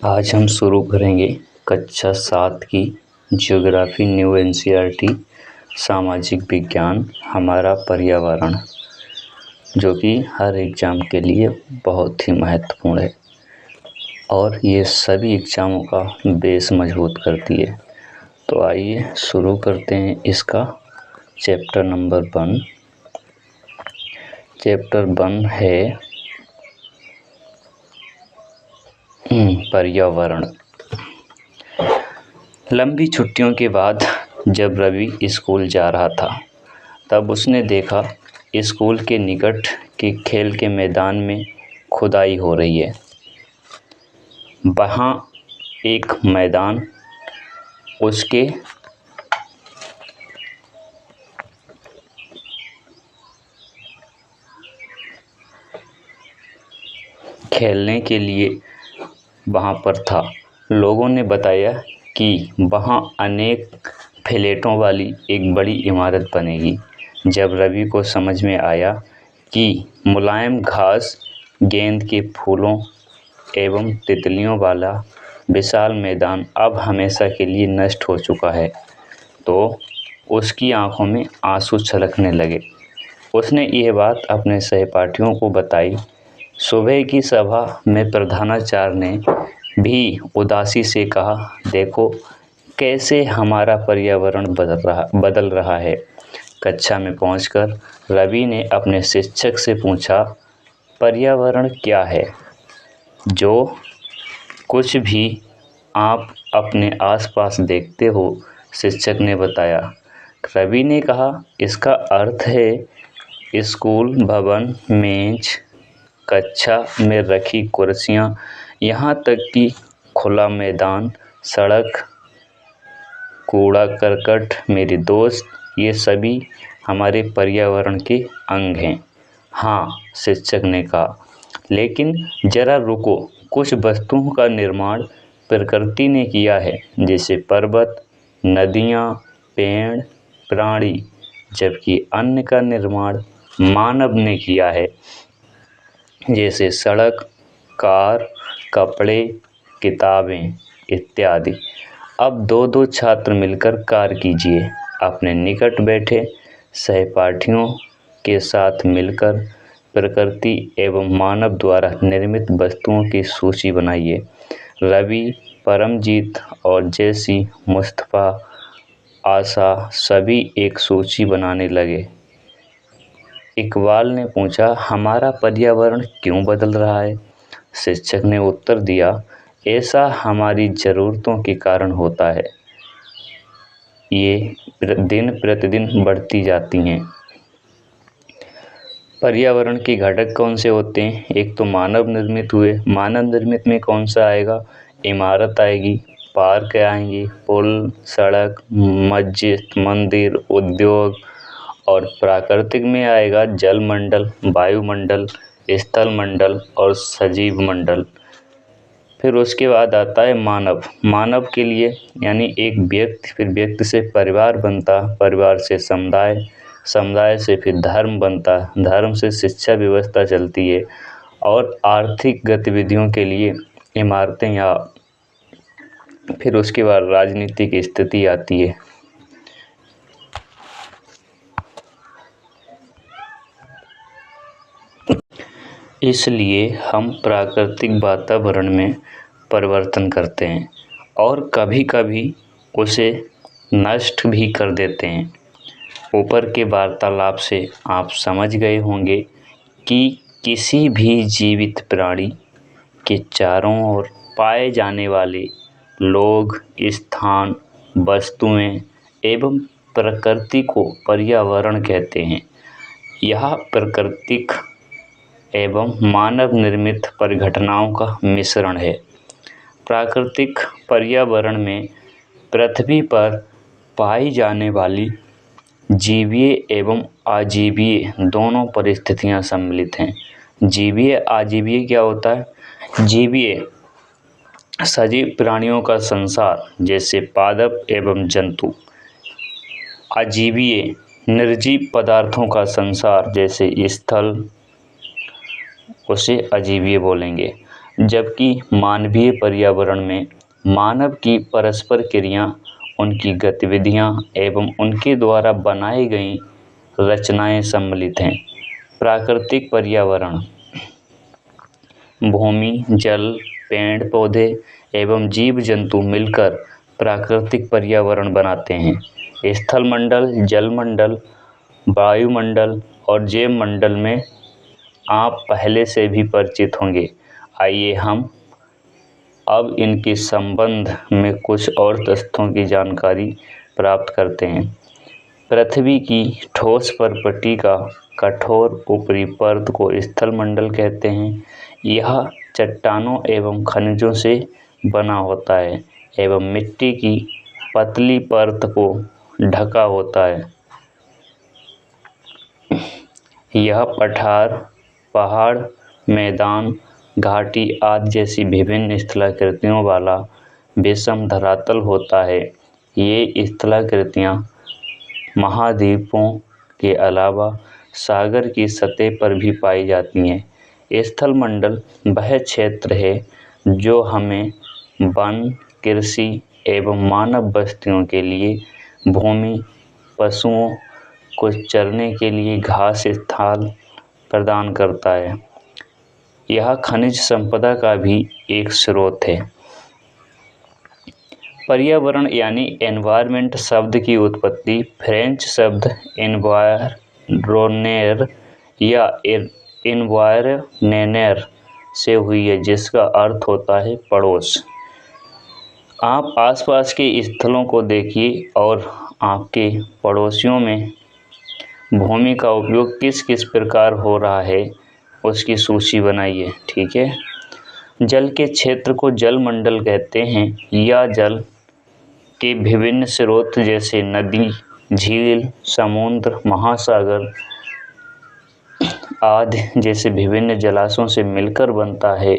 आज हम शुरू करेंगे कक्षा 7 की ज्योग्राफी न्यू एनसीईआरटी सामाजिक विज्ञान हमारा पर्यावरण, जो कि हर एग्ज़ाम के लिए बहुत ही महत्वपूर्ण है और ये सभी एग्ज़ामों का बेस मजबूत करती है। तो आइए शुरू करते हैं इसका चैप्टर नंबर 1। चैप्टर 1 है पर्यावरण। लंबी छुट्टियों के बाद जब रवि स्कूल जा रहा था, तब उसने देखा स्कूल के निकट के खेल के मैदान में खुदाई हो रही है। वहाँ एक मैदान उसके खेलने के लिए वहाँ पर था। लोगों ने बताया कि वहाँ अनेक फ्लैटों वाली एक बड़ी इमारत बनेगी। जब रवि को समझ में आया कि मुलायम घास, गेंद के फूलों एवं तितलियों वाला विशाल मैदान अब हमेशा के लिए नष्ट हो चुका है, तो उसकी आंखों में आंसू छलकने लगे। उसने यह बात अपने सहपाठियों को बताई। सुबह की सभा में प्रधानाचार्य ने भी उदासी से कहा, देखो कैसे हमारा पर्यावरण बदल रहा है। कक्षा में पहुंचकर रवि ने अपने शिक्षक से पूछा, पर्यावरण क्या है? जो कुछ भी आप अपने आसपास देखते हो, शिक्षक ने बताया। रवि ने कहा, इसका अर्थ है स्कूल भवन, मेज, कक्षा में रखी कुर्सियाँ, यहाँ तक कि खुला मैदान, सड़क, कूड़ा करकट, मेरे दोस्त, ये सभी हमारे पर्यावरण के अंग हैं। हाँ, शिक्षक ने कहा, लेकिन जरा रुको, कुछ वस्तुओं का निर्माण प्रकृति ने किया है, जैसे पर्वत, नदियाँ, पेड़, प्राणी, जबकि अन्य का निर्माण मानव ने किया है, जैसे सड़क, कार, कपड़े, किताबें इत्यादि। अब दो छात्र मिलकर कार्य कीजिए। अपने निकट बैठे सहपाठियों के साथ मिलकर प्रकृति एवं मानव द्वारा निर्मित वस्तुओं की सूची बनाइए। रवि, परमजीत और जैसी, मुस्तफ़ा, आशा सभी एक सूची बनाने लगे। इकबाल ने पूछा, हमारा पर्यावरण क्यों बदल रहा है? शिक्षक ने उत्तर दिया, ऐसा हमारी ज़रूरतों के कारण होता है। ये दिन प्रतिदिन बढ़ती जाती हैं। पर्यावरण के घटक कौन से होते हैं? एक तो मानव निर्मित हुए। मानव निर्मित में कौन सा आएगा? इमारत आएगी, पार्क आएंगे, पुल, सड़क, मस्जिद, मंदिर, उद्योग। और प्राकृतिक में आएगा जल मंडल, वायुमंडल, स्थल मंडल और सजीव मंडल। फिर उसके बाद आता है मानव। मानव के लिए यानी एक व्यक्ति, फिर व्यक्ति से परिवार बनता, परिवार से समुदाय, समुदाय से फिर धर्म बनता, धर्म से शिक्षा व्यवस्था चलती है और आर्थिक गतिविधियों के लिए इमारतें, या फिर उसके बाद राजनीतिक स्थिति आती है। इसलिए हम प्राकृतिक वातावरण में परिवर्तन करते हैं और कभी कभी उसे नष्ट भी कर देते हैं। ऊपर के वार्तालाप से आप समझ गए होंगे कि किसी भी जीवित प्राणी के चारों ओर पाए जाने वाले लोग, स्थान, वस्तुएं एवं प्रकृति को पर्यावरण कहते हैं। यह प्राकृतिक एवं मानव निर्मित परिघटनाओं का मिश्रण है। प्राकृतिक पर्यावरण में पृथ्वी पर पाई जाने वाली जीवीय एवं अजीवीय दोनों परिस्थितियां सम्मिलित हैं। जीवीय अजीवीय क्या होता है? जीवीय सजीव प्राणियों का संसार, जैसे पादप एवं जंतु। अजीवीय निर्जीव पदार्थों का संसार, जैसे स्थल, उसे अजीवीय बोलेंगे। जबकि मानवीय पर्यावरण में मानव की परस्पर क्रिया, उनकी गतिविधियां एवं उनके द्वारा बनाई गई रचनाएं सम्मिलित हैं। प्राकृतिक पर्यावरण भूमि, जल, पेड़ पौधे एवं जीव जंतु मिलकर प्राकृतिक पर्यावरण बनाते हैं। स्थलमंडल, जलमंडल, वायुमंडल और जैवमंडल में आप पहले से भी परिचित होंगे। आइए हम अब इनके संबंध में कुछ और तथ्यों की जानकारी प्राप्त करते हैं। पृथ्वी की ठोस परपटी का कठोर ऊपरी परत को स्थलमंडल कहते हैं। यह चट्टानों एवं खनिजों से बना होता है एवं मिट्टी की पतली परत को ढका होता है। यह पठार, पहाड़, मैदान, घाटी आदि जैसी विभिन्न स्थलाकृतियों वाला विषम धरातल होता है। ये स्थलाकृतियाँ महाद्वीपों के अलावा सागर की सतह पर भी पाई जाती हैं। स्थलमंडल वह क्षेत्र है जो हमें वन, कृषि एवं मानव बस्तियों के लिए भूमि, पशुओं को चरने के लिए घास स्थान प्रदान करता है। यह खनिज संपदा का भी एक स्रोत है। पर्यावरण यानी एनवायरनमेंट शब्द की उत्पत्ति फ्रेंच शब्द एनवायरोनेर या एनवायरनेर से हुई है, जिसका अर्थ होता है पड़ोस। आप आसपास के स्थलों को देखिए और आपके पड़ोसियों में भूमि का उपयोग किस किस प्रकार हो रहा है उसकी सूची बनाइए। ठीक है। जल के क्षेत्र को जलमंडल कहते हैं। या जल के विभिन्न स्रोत जैसे नदी, झील, समुद्र, महासागर आदि जैसे विभिन्न जलाशयों से मिलकर बनता है।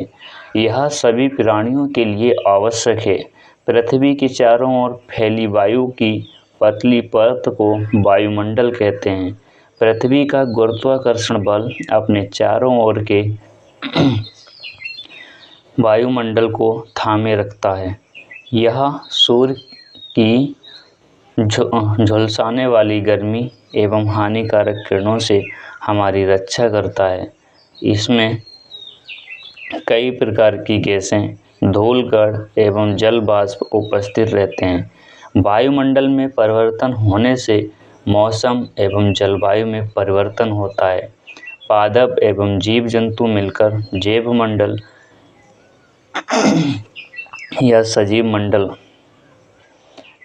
यह सभी प्राणियों के लिए आवश्यक है। पृथ्वी के चारों ओर फैली वायु की पतली परत को वायुमंडल कहते हैं। पृथ्वी का गुरुत्वाकर्षण बल अपने चारों ओर के वायुमंडल को थामे रखता है। यह सूर्य की झुलसाने वाली गर्मी एवं हानिकारक किरणों से हमारी रक्षा करता है। इसमें कई प्रकार की गैसें, धूल कण एवं जल वाष्प उपस्थित रहते हैं। वायुमंडल में परिवर्तन होने से मौसम एवं जलवायु में परिवर्तन होता है। पादप एवं जीव जंतु मिलकर जैव मंडल या सजीव मंडल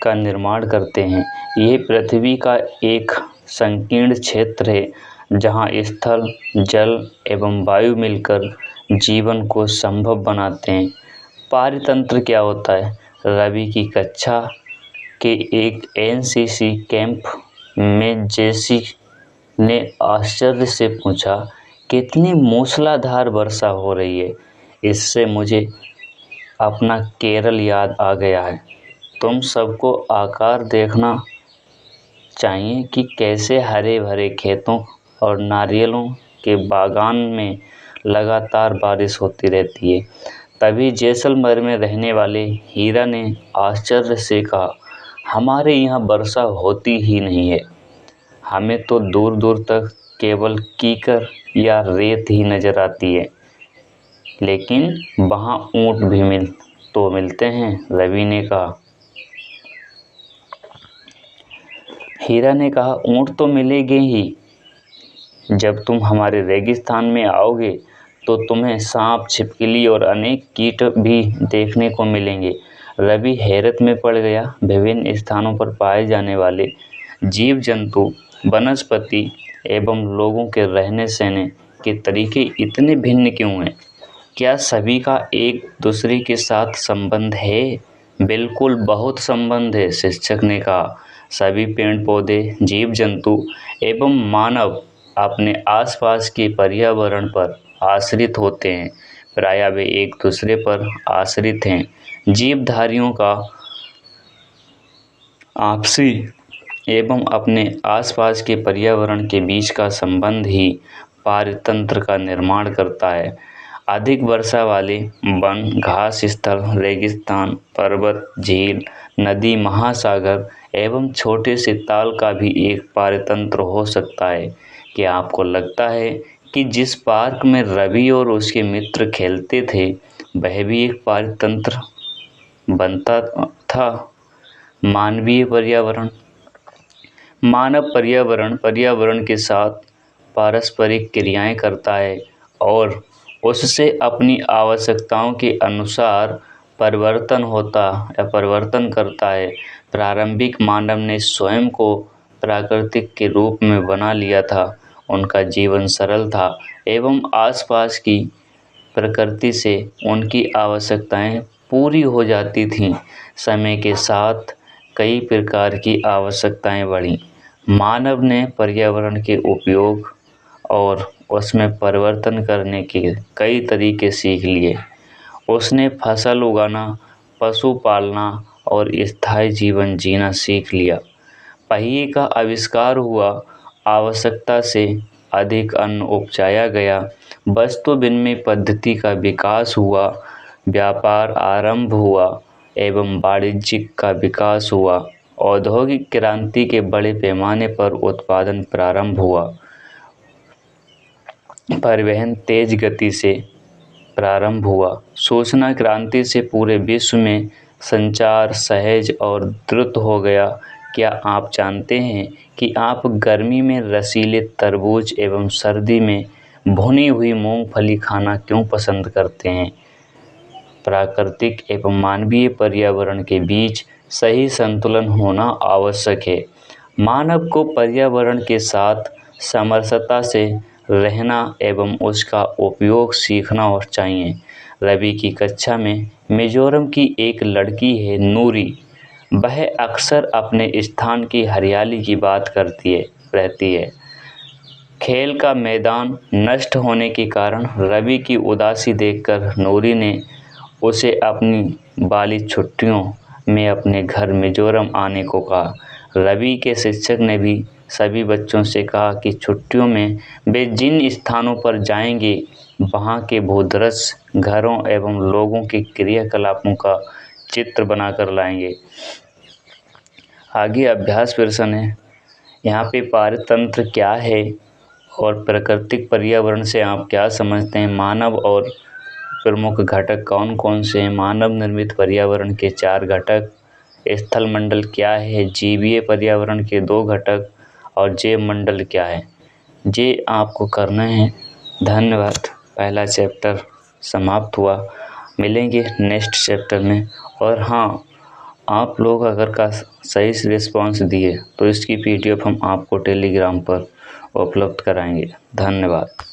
का निर्माण करते हैं। यह पृथ्वी का एक संकीर्ण क्षेत्र है जहां स्थल, जल एवं वायु मिलकर जीवन को संभव बनाते हैं। पारितंत्र क्या होता है? रवि की कक्षा के एक एनसीसी कैंप में जेसी ने आश्चर्य से पूछा, कितनी मूसलाधार वर्षा हो रही है। इससे मुझे अपना केरल याद आ गया है। तुम सबको आकार देखना चाहिए कि कैसे हरे भरे खेतों और नारियलों के बागान में लगातार बारिश होती रहती है। तभी जैसलमेर में रहने वाले हीरा ने आश्चर्य से कहा, हमारे यहाँ वर्षा होती ही नहीं है। हमें तो दूर दूर तक केवल कीकर या रेत ही नजर आती है, लेकिन वहाँ ऊँट भी मिलते हैं। रवि ने कहा। हीरा ने कहा, ऊँट तो मिलेंगे ही। जब तुम हमारे रेगिस्तान में आओगे तो तुम्हें सांप, छिपकली और अनेक कीट भी देखने को मिलेंगे। रवि हैरत में पड़ गया। विभिन्न स्थानों पर पाए जाने वाले जीव जंतु, वनस्पति एवं लोगों के रहने सहने के तरीके इतने भिन्न क्यों हैं? क्या सभी का एक दूसरे के साथ संबंध है? बिल्कुल, बहुत संबंध है, शिक्षक ने कहा। सभी पेड़ पौधे, जीव जंतु एवं मानव अपने आसपास के पर्यावरण पर आश्रित होते हैं। प्रायः वे एक दूसरे पर आश्रित हैं। जीवधारियों का आपसी एवं अपने आसपास के पर्यावरण के बीच का संबंध ही पारितंत्र का निर्माण करता है। अधिक वर्षा वाले वन, घास स्थल, रेगिस्तान, पर्वत, झील, नदी, महासागर एवं छोटे से ताल का भी एक पारतंत्र हो सकता है। क्या आपको लगता है कि जिस पार्क में रवि और उसके मित्र खेलते थे वह भी एक पारतंत्र बनता था? मानवीय पर्यावरण। मानव पर्यावरण के साथ पारस्परिक क्रियाएं करता है और उससे अपनी आवश्यकताओं के अनुसार परिवर्तन करता है। प्रारंभिक मानव ने स्वयं को प्राकृतिक के रूप में बना लिया था। उनका जीवन सरल था एवं आसपास की प्रकृति से उनकी आवश्यकताएं पूरी हो जाती थीं। समय के साथ कई प्रकार की आवश्यकताएं बढ़ीं। मानव ने पर्यावरण के उपयोग और उसमें परिवर्तन करने के कई तरीके सीख लिए। उसने फसल उगाना, पशु पालना और स्थायी जीवन जीना सीख लिया। पहिए का आविष्कार हुआ, आवश्यकता से अधिक अन्न उपजाया गया, वस्तु विनिमय पद्धति का विकास हुआ, व्यापार आरंभ हुआ एवं वाणिज्य का विकास हुआ। औद्योगिक क्रांति के बड़े पैमाने पर उत्पादन प्रारंभ हुआ। परिवहन तेज गति से प्रारंभ हुआ। सूचना क्रांति से पूरे विश्व में संचार सहज और द्रुत हो गया। क्या आप जानते हैं कि आप गर्मी में रसीले तरबूज एवं सर्दी में भुनी हुई मूंगफली खाना क्यों पसंद करते हैं? प्राकृतिक एवं मानवीय पर्यावरण के बीच सही संतुलन होना आवश्यक है। मानव को पर्यावरण के साथ समरसता से रहना एवं उसका उपयोग सीखना और चाहिए। रवि की कक्षा में मिजोरम की एक लड़की है नूरी। वह अक्सर अपने स्थान की हरियाली की बात रहती है। खेल का मैदान नष्ट होने के कारण रवि की उदासी देखकर नूरी ने उसे अपनी बाली छुट्टियों में अपने घर मिजोरम आने को कहा। रवि के शिक्षक ने भी सभी बच्चों से कहा कि छुट्टियों में वे जिन स्थानों पर जाएंगे वहां के भूदृश्य, घरों एवं लोगों के क्रियाकलापों का चित्र बनाकर लाएंगे। आगे अभ्यास प्रश्न है। यहाँ पे पारतंत्र क्या है और प्राकृतिक पर्यावरण से आप क्या समझते हैं? मानव और प्रमुख घटक कौन कौन से हैं? मानव निर्मित पर्यावरण के 4 घटक, स्थल मंडल क्या है, जीवीय पर्यावरण के 2 घटक और जैव मंडल क्या है? ये आपको करना है। धन्यवाद। पहला चैप्टर समाप्त हुआ। मिलेंगे नेक्स्ट चैप्टर में। और हाँ, आप लोग अगर का सही से रिस्पॉन्स दिए तो इसकी PDF हम आपको टेलीग्राम पर उपलब्ध कराएंगे। धन्यवाद।